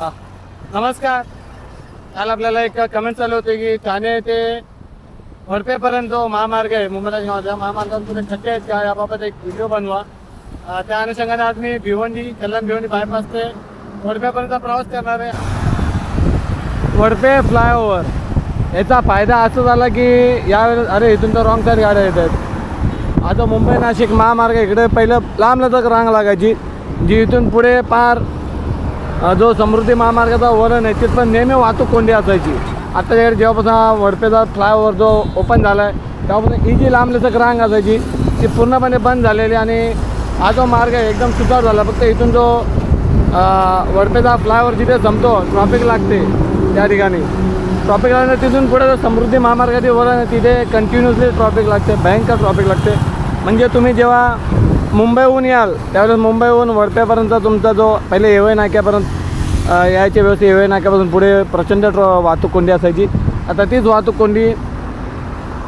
हा. नमस्कार. काल आपल्याला एक कमेंट चालू होते की ठाणे ते वडपेपर्यंत जो महामार्ग आहे मुंबईला त्या महामार्गातून खड्डे आहेत का याबाबत एक व्हिडिओ बनवा. त्या अनुषंगाने आज मी भिवंडी कल्याण भिवंडी बायपास ते वडपेपर्यंत प्रवास करणार आहे. वडपे फ्लायओव्हर याचा फायदा असा झाला की यावेळेस अरे इथून तर रॉंग साईड गाड्या येत आहेत. आता मुंबई नाशिक महामार्ग इकडे पहिलं लांब लचक रांग लागायची जी इथून पुढे पार जो समृद्धी महामार्गाचा वळण आहे तिथं नेहमी वाहतूक कोंडी असायची. आता जेव्हापासून वडपेचा फ्लायओव्हर जो ओपन झाला आहे तेव्हापासून ही जी लांबलचक रांग असायची ती पूर्णपणे बंद झालेली आणि हा जो मार्ग आहे एकदम सुधार झाला. फक्त इथून जो वडपेचा फ्लायओव्हर जिथे संपतो ट्रॉफिक लागते त्या ठिकाणी ट्रॉफिक लागते. तिथून पुढे जो समृद्धी महामार्गाची वळण आहे तिथे कंटिन्युअसली ट्रॉफिक लागते, भयंकर ट्रॉफिक लागते. म्हणजे तुम्ही जेव्हा मुंबईहून याल त्यावेळेस मुंबईहून वडप्यापर्यंत तुमचा जो पहिले येवई नाक्यापर्यंत यायच्या व्यवस्थित येवई नाक्यापासून पुढे प्रचंड वाहतूक कोंडी असायची. आता तीच वाहतूक कोंडी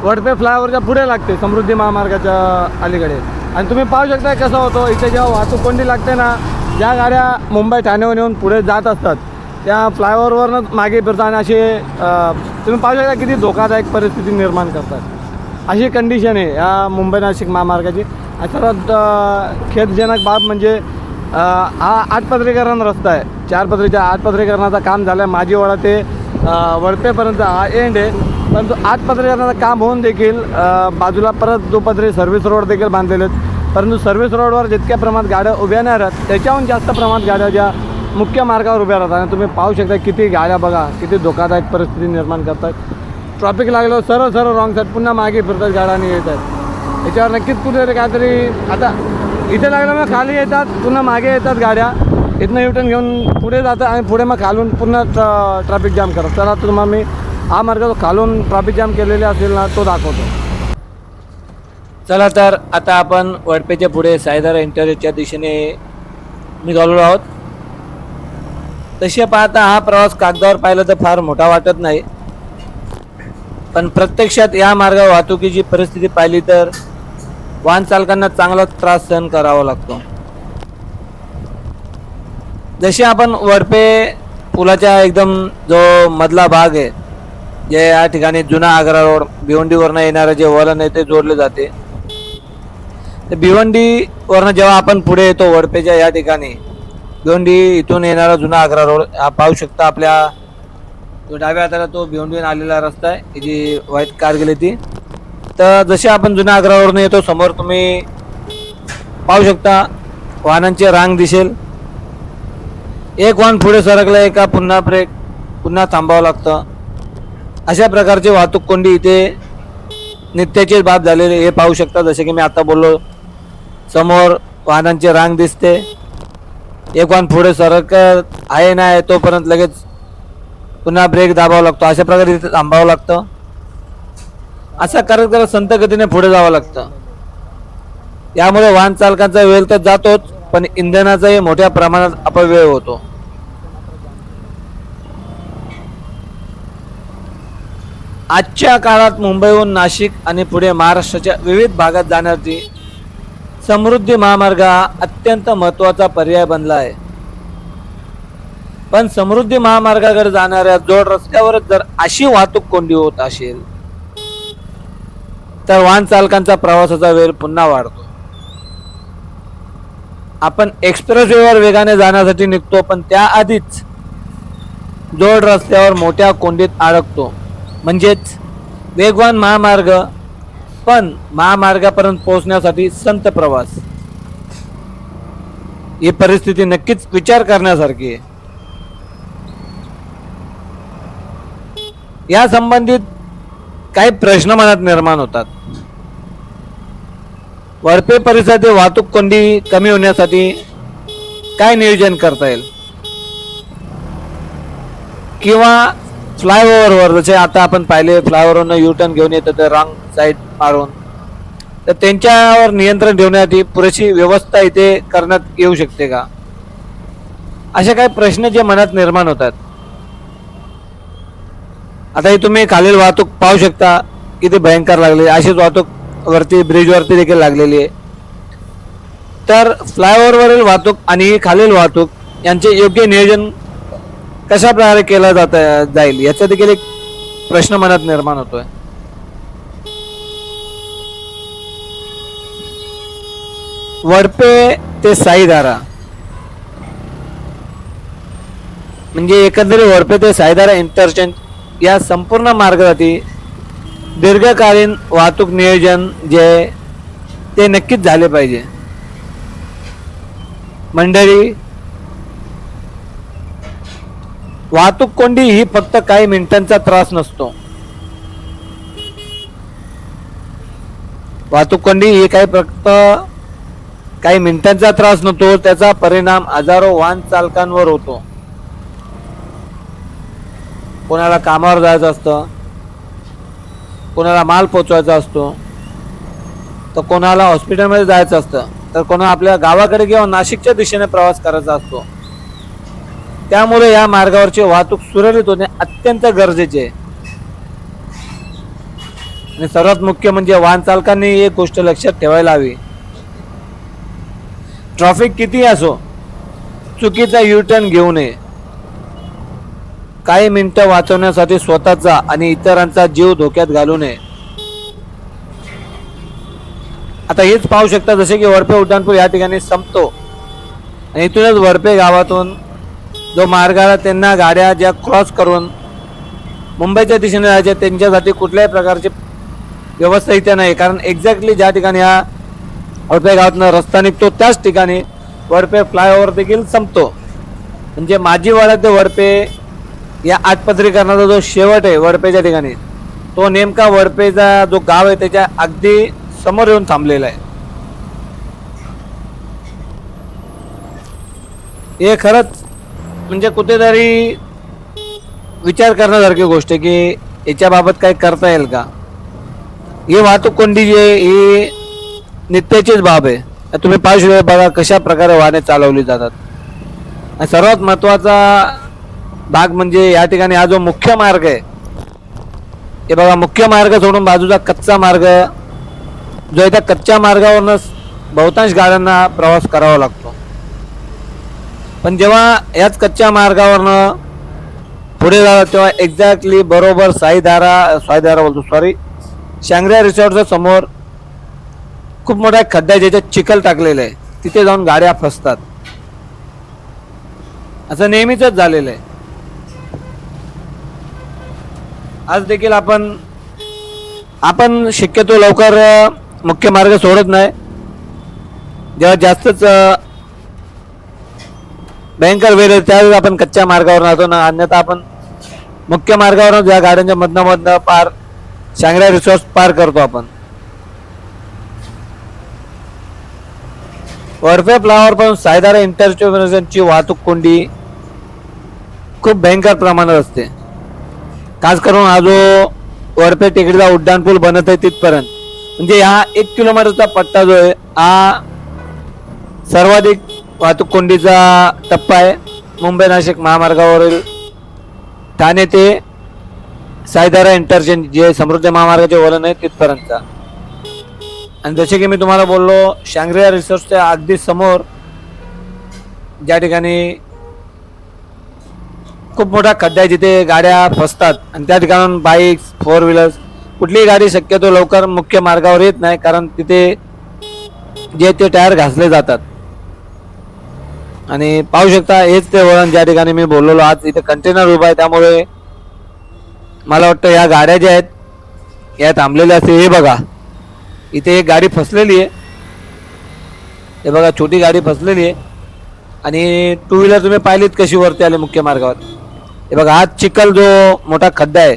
वडपे फ्लायओव्हरच्या पुढे लागते समृद्धी महामार्गाच्या अलीकडे. आणि तुम्ही पाहू शकता कसं होतं इथे जेव्हा वाहतूक कोंडी लागते ना, ज्या गाड्या मुंबई ठाण्याहून येऊन पुढे जात असतात त्या फ्लायओव्हरवरनंच मागे फिरतात आणि असे तुम्ही पाहू शकता किती धोकादायक परिस्थिती निर्माण करतात. अशी कंडिशन आहे या मुंबई नाशिक महामार्गाची. सर्वात खेदजनक बाब म्हणजे हा आठपदरीकरण रस्ता आहे. 4 पदरीच्या आठपदरीकरणाचं काम झालं आहे. माझीवाडा ते वडपेपर्यंत हा एंड आहे. परंतु आठपदरीकरणाचं काम होऊन देखील बाजूला परत दुपदरी सर्व्हिस रोड देखील बांधलेले आहेत. परंतु सर्व्हिस रोडवर जितक्या प्रमाणात गाड्या उभ्या नाही राहत त्याच्याहून जास्त प्रमाणात गाड्या ज्या मुख्य मार्गावर उभ्या राहतात आणि तुम्ही पाहू शकता किती गाड्या बघा किती धोकादायक परिस्थिती निर्माण करतात. ट्रॉफिक लागलं सरळ सरळ रॉंग साईड पुन्हा मागे फिरतात गाड्यांनी येत आहेत. याच्यावर नक्कीच कुठेतरी काहीतरी आता इथे लागलं मग खाली येतात पुन्हा मागे येतात गाड्या इथनं युटर्न घेऊन पुढे जातात आणि पुढे मग खालून पुन्हा ट्रॅफिक जाम करतात. तर आता तुम्हाला मी हा मार्ग जो खालून ट्रॅफिक जाम केलेले असेल ना तो दाखवतो. चला तर आता आपण वडपेच्या पुढे सायदारा इंटरच्या दिशेने निघालो आहोत. तसे पाहता हा प्रवास कागदावर पाहिला तर फार मोठा वाटत नाही, पण प्रत्यक्षात या मार्गावर वाहतुकीची परिस्थिती पाहिली तर वाहन चालकांना चांगला त्रास सहन करावा लागतो. जसे आपण वडपे पुलाच्या एकदम जो मधला भाग आहे जे या ठिकाणी जुना आग्रा रोड भिवंडीवरनं येणारं जे वळण आहे ते जोडले जाते. तर भिवंडीवरनं जेव्हा आपण पुढे येतो वडपेच्या या ठिकाणी भिवंडी इथून येणारा जुना आग्रा रोड हा पाहू शकता. आपल्या तो डाव्या हाताला तो भिवंडीहून आलेला रस्ता आहे जी व्हाईट कार गेली ती. तर जसे आपण जुन्या आग्रावरून येतो समोर तुम्ही पाहू शकता वाहनांची रांग दिसेल. एक वाहन पुढे सरकलं एका पुन्हा ब्रेक पुन्हा थांबावं लागतं. अशा प्रकारची वाहतूक कोंडी इथे नित्याची बाब झालेली हे पाहू शकता. जसे की मी आता बोललो समोर वाहनांची रांग दिसते. एक वाहन पुढे सरकत आहे नाही तोपर्यंत लगेच पुन्हा ब्रेक दाबावा लागतो. अशा प्रकारे इथे थांबावं लागतं. असं करत करत संत गतीने पुढे जावं लागतं. यामुळे वाहन चालकांचा वेळ तर जातोच पण इंधनाचाही मोठ्या प्रमाणात अपव्यय होतो. आजच्या काळात मुंबईहून नाशिक आणि पुढे महाराष्ट्राच्या विविध भागात जाण्यासाठी समृद्धी महामार्ग हा अत्यंत महत्त्वाचा पर्याय बनला आहे. पण समृद्धी महामार्गाकडे जाणाऱ्या जोड रस्त्यावरच जर अशी वाहतूक कोंडी होत असेल तर वाहन चालकांचा प्रवासाचा वेळ पुन्हा वाढतो. आपण एक्सप्रेसवेवर वेगाने जाण्यासाठी निघतो पण त्याआधीच जोड रस्त्यावर मोठ्या कोंडीत अडकतो. म्हणजेच वेगवान महामार्ग पण महामार्गापर्यंत पोहोचण्यासाठी संत प्रवास. ही परिस्थिती नक्कीच विचार करण्यासारखी आहे. या संबंधित काही प्रश्न मनात निर्माण होतात. वडपे परिसरातील वाहतूक कोंडी कमी होण्यासाठी काय नियोजन करता येईल किंवा फ्लायओव्हरवर जसे आता आपण पाहिले फ्लायओव्हरवरून यू टर्न घेऊन येतं तर रॉंग साईड मारून तर त्यांच्यावर नियंत्रण ठेवण्यासाठी पुरेशी व्यवस्था इथे करण्यात येऊ शकते का, असे काही प्रश्न जे मनात निर्माण होतात. आता हे तुम्ही खालील वाहतूक पाहू शकता किती भयंकर लागली. अशीच वाहतूक वरती ब्रिजवरती देखील लागलेली आहे. तर फ्लायओव्हरवरील वाहतूक आणि खालील वाहतूक यांचे योग्य नियोजन कशा प्रकारे केला जाईल याचा देखील एक प्रश्न मनात निर्माण होतोय. वडपे ते साईदारा म्हणजे एकंदरीत वडपे ते साईदारा इंटरचेंज या संपूर्ण मार्गासाठी दीर्घकालीन वाहतूक नियोजन जे ते नक्कीच झाले पाहिजे. मंडळी, वाहतूक कोंडी ही फक्त काही मिनिटांचा त्रास नसतो. वाहतूक कोंडी ही फक्त काही मिनिटांचा त्रास नसतो, त्याचा परिणाम हजारो वाहन चालकांवर होतो. कोणाला कामावर जायचं असतं, कोणाला माल पोचवायचा असतो, तर कोणाला हॉस्पिटलमध्ये जायचं असतं, तर कोणाला आपल्या गावाकडे किंवा नाशिकच्या दिशेने प्रवास करायचा असतो. त्यामुळे या मार्गावरची वाहतूक सुरळीत होणे अत्यंत गरजेचे आहे. आणि सर्वात मुख्य म्हणजे वाहन चालकांनी एक गोष्ट लक्षात ठेवायला हवी, ट्रॅफिक किती असो चुकीचा युटर्न घेऊ नये. काही मिनिटं वाचवण्यासाठी स्वतःचा आणि इतरांचा जीव धोक्यात घालू नये. आता हेच पाहू शकता, जसे की वडपे उड्डाणपूल या ठिकाणी संपतो आणि इथूनच वडपे गावातून जो मार्गाला त्यांना गाड्या ज्या क्रॉस करून मुंबईच्या दिशेने जायच्या त्यांच्यासाठी कुठल्याही प्रकारची व्यवस्था इथे नाही. कारण एक्झॅक्टली ज्या ठिकाणी हा वडपे गावातनं रस्ता निघतो त्याच ठिकाणी वडपे फ्लायओव्हर देखील संपतो. म्हणजे माझीवाडा ते वडपे या आटपत्रीकरणाचा जो शेवट आहे वडपेच्या ठिकाणी, तो नेमका वडपेचा जो गाव आहे त्याच्या अगदी समोर येऊन थांबलेला आहे. हे खरंच म्हणजे कुठेतरी विचार करण्यासारखी गोष्ट आहे की याच्याबाबत काही करता येईल का. ही वाहतूक कोंडी जी आहे ही नित्याचीच बाब आहे. तुम्ही पाहू शकता बघा कशा प्रकारे वाहने चालवली जातात. आणि सर्वात महत्त्वाचा भाग म्हणजे या ठिकाणी हा जो मुख्य मार्ग आहे, हे बघा मुख्य मार्ग सोडून बाजूचा कच्चा मार्ग जो आहे त्या कच्च्या मार्गावरनच बहुतांश गाड्यांना प्रवास करावा लागतो. पण जेव्हा याच कच्च्या मार्गावरनं पुढे जातात तेव्हा एक्झॅक्टली बरोबर साईदारा बोलतो सॉरी शांग्रिया रिसॉर्टच्या समोर खूप मोठा खड्डा आहे ज्याच्यात चिखल टाकलेलं आहे, तिथे जाऊन गाड्या फसतात. असं नेहमीच झालेलं आहे. आज देखील आपण शक्यतो लवकर मुख्य मार्ग सोडत नाही. जेव्हा जास्तच भयंकर वेळ आहे त्यावेळेस आपण कच्च्या मार्गावर राहतो ना, अन्यथा आपण मुख्य मार्गावर ज्या गाड्यांच्या मधनं पार शांग्रिया रिसॉर्ट पार करतो. आपण वडपे फ्लावर पासून साईदारा इंटरचेंजची वाहतूक कोंडी खूप भयंकर प्रमाणात असते. खास करून हा जो वडपे टेकडीचा उड्डाणपूल बनत आहे तिथपर्यंत, म्हणजे हा 1 किलोमीटरचा पट्टा जो आहे हा सर्वाधिक वाहतूक कोंडीचा टप्पा आहे. मुंबई नाशिक महामार्गावरील ठाणे ते साईदारा इंटरचेंज जे समृद्धी महामार्गाचे वळण आहे तिथपर्यंतचा. आणि जसे की मी तुम्हाला बोललो शांग्रिया रिसॉर्टच्या अगदी समोर ज्या ठिकाणी खूप मोठा खड्डा आहे जिथे गाड्या फसतात आणि त्या ठिकाणून बाईक्स 4 व्हीलर्स कुठलीही गाडी शक्यतो लवकर मुख्य मार्गावर येत नाही, कारण तिथे जे ते टायर घासले जातात. आणि पाहू शकता हेच ते वळण ज्या ठिकाणी मी बोललेलो. आज इथे कंटेनर उभा आहे त्यामुळे मला वाटतं या गाड्या ज्या आहेत या थांबलेल्या असते. हे बघा इथे एक गाडी फसलेली आहे, हे बघा छोटी गाडी फसलेली आहे. आणि 2 व्हीलर तुम्ही पाहिलीत कशी वरती आले मुख्य मार्गावर. हे बघा हा चिखल जो मोठा खड्डा आहे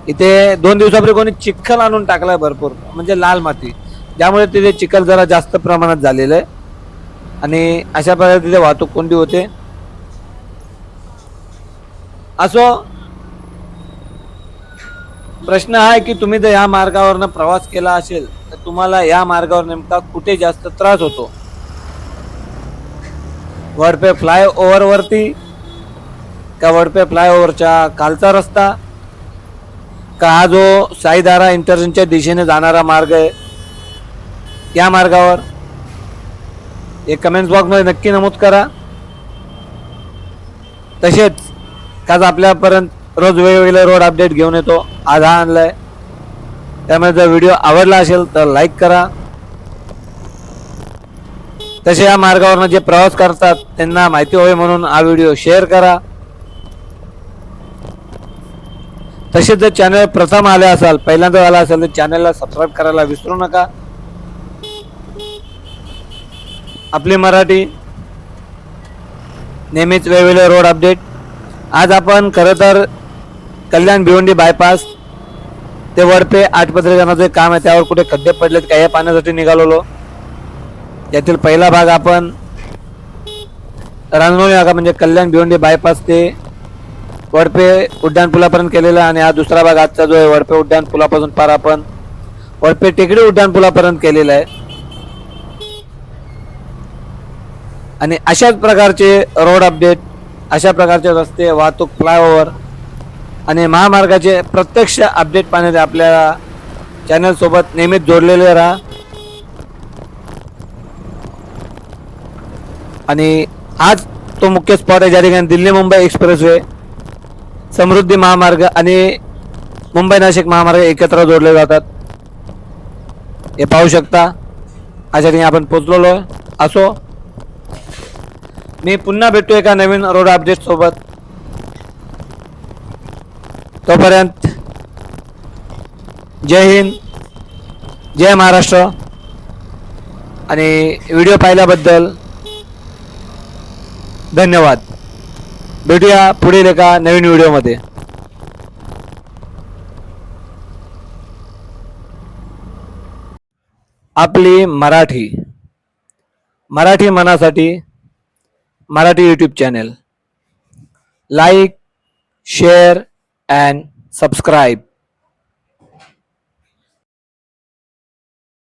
इथे 2 दिवसापूर्वी कोणी चिखल आणून टाकलाय भरपूर, म्हणजे लाल माती, ज्यामुळे तिथे चिखल जरा जास्त प्रमाणात झालेलं आहे आणि अशा प्रकारे तिथे वाहतूक कोंडी होते. असो प्रश्न हा आहे की तुम्ही जर या मार्गावरनं प्रवास केला असेल तर तुम्हाला या मार्गावर नेमका कुठे जास्त त्रास होतो. वडपे फ्लायओव्हर वरती का वडपे फ्लायओव्हरच्या खालचा रस्ता का हा जो साईदारा इंटरचेंजच्या दिशेने जाणारा मार्ग आहे या मार्गावर, हे कमेंट्स बॉक्समध्ये नक्की नमूद करा. तसेच खास आपल्यापर्यंत रोज वेगवेगळे रोड अपडेट घेऊन येतो. आज हा आणलाय. त्यामुळे जर व्हिडिओ आवडला असेल तर लाईक करा. तसे या मार्गावरनं जे प्रवास करतात त्यांना माहिती होईल म्हणून हा व्हिडिओ शेअर करा. तसेच जर चॅनल प्रथम आले असाल, पहिल्यांदा आला असेल तर चॅनलला सबस्क्राईब करायला विसरू नका. आपली मराठी नेहमीच वेगवेगळे रोड अपडेट. आज आपण खरं तर कल्याण भिवंडी बायपास ते वडपे आठपत्रीकरणाचं काम आहे, त्यावर कुठे खड्डे पडलेत का हे पाहण्यासाठी निघालेलो. यातील पहिला भाग आपण रांजणोली नाका म्हणजे कल्याण भिवंडी बायपास ते वडपे उड्डाणपुलापर्यंत केलेला, आणि हा दुसरा भाग आजचा जो आहे वडपे उड्डाणपुलापासून पार आपण वडपे टेकडी उड्डाणपुलापर्यंत केलेला आहे. आणि अशाच प्रकारचे रोड अपडेट, अशा प्रकारचे रस्ते, वाहतूक, फ्लायओव्हर आणि महामार्गाचे प्रत्यक्ष अपडेट पाहण्यासाठी आपल्या चॅनल सोबत नेहमीच जोडलेले राहा. आणि आज तो मुख्य स्पॉट आहे ज्या ठिकाणी दिल्ली मुंबई एक्सप्रेसवे, समृद्धी महामार्ग आणि मुंबई नाशिक महामार्ग एकत्र जोडले जातात. हे पाहू शकता. अशा ठिकाणी आपण पोहोचलेलो असो. मी पुन्हा भेटतो एका नवीन रोड अपडेट सोबत. तोपर्यंत जय हिंद, जय महाराष्ट्र. आणि व्हिडिओ पाहिल्याबद्दल धन्यवाद. भेटूया पुढील एका नवीन व्हिडिओमध्ये. आपली मराठी मनासाठी Marathi YouTube channel. Like, share and subscribe.